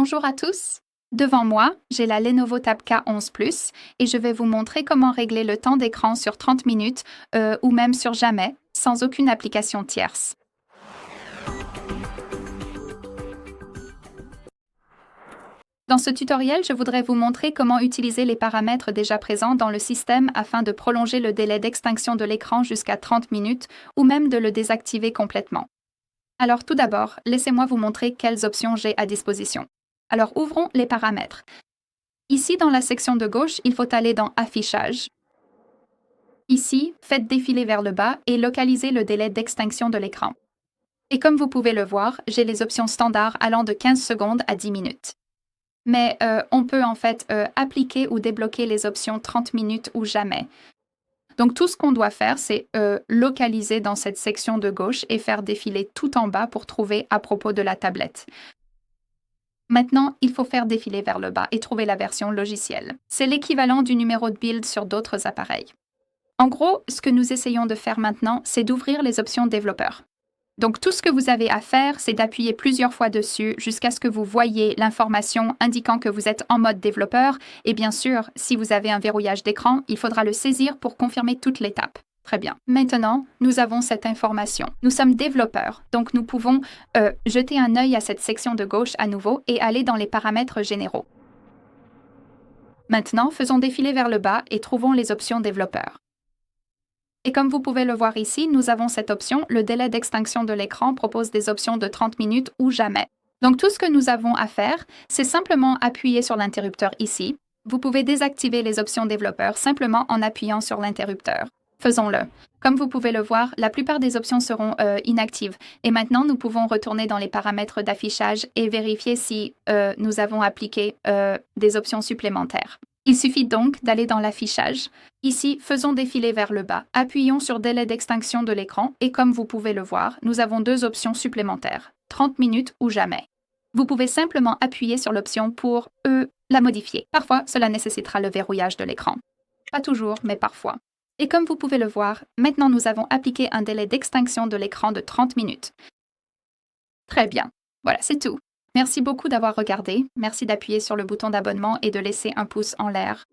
Bonjour à tous. Devant moi, j'ai la Lenovo Tab K11 Plus et je vais vous montrer comment régler le temps d'écran sur 30 minutes ou même sur jamais, sans aucune application tierce. Dans ce tutoriel, je voudrais vous montrer comment utiliser les paramètres déjà présents dans le système afin de prolonger le délai d'extinction de l'écran jusqu'à 30 minutes ou même de le désactiver complètement. Alors tout d'abord, laissez-moi vous montrer quelles options j'ai à disposition. Alors ouvrons les paramètres. Ici, dans la section de gauche, il faut aller dans Affichage. Ici, faites défiler vers le bas et localisez le délai d'extinction de l'écran. Et comme vous pouvez le voir, j'ai les options standards allant de 15 secondes à 10 minutes. Mais on peut en fait appliquer ou débloquer les options 30 minutes ou jamais. Donc tout ce qu'on doit faire, c'est localiser dans cette section de gauche et faire défiler tout en bas pour trouver à propos de la tablette. Maintenant, il faut faire défiler vers le bas et trouver la version logicielle. C'est l'équivalent du numéro de build sur d'autres appareils. En gros, ce que nous essayons de faire maintenant, c'est d'ouvrir les options développeurs. Donc tout ce que vous avez à faire, c'est d'appuyer plusieurs fois dessus jusqu'à ce que vous voyez l'information indiquant que vous êtes en mode développeur. Et bien sûr, si vous avez un verrouillage d'écran, il faudra le saisir pour confirmer toute l'étape. Très bien. Maintenant, nous avons cette information. Nous sommes développeurs, donc nous pouvons jeter un œil à cette section de gauche à nouveau et aller dans les paramètres généraux. Maintenant, faisons défiler vers le bas et trouvons les options développeurs. Et comme vous pouvez le voir ici, nous avons cette option. Le délai d'extinction de l'écran propose des options de 30 minutes ou jamais. Donc tout ce que nous avons à faire, c'est simplement appuyer sur l'interrupteur ici. Vous pouvez désactiver les options développeurs simplement en appuyant sur l'interrupteur. Faisons-le. Comme vous pouvez le voir, la plupart des options seront inactives. Et maintenant, nous pouvons retourner dans les paramètres d'affichage et vérifier si nous avons appliqué des options supplémentaires. Il suffit donc d'aller dans l'affichage. Ici, faisons défiler vers le bas. Appuyons sur délai d'extinction de l'écran et comme vous pouvez le voir, nous avons deux options supplémentaires, 30 minutes ou jamais. Vous pouvez simplement appuyer sur l'option pour la modifier. Parfois, cela nécessitera le verrouillage de l'écran. Pas toujours, mais parfois. Et comme vous pouvez le voir, maintenant nous avons appliqué un délai d'extinction de l'écran de 30 minutes. Très bien. Voilà, c'est tout. Merci beaucoup d'avoir regardé. Merci d'appuyer sur le bouton d'abonnement et de laisser un pouce en l'air.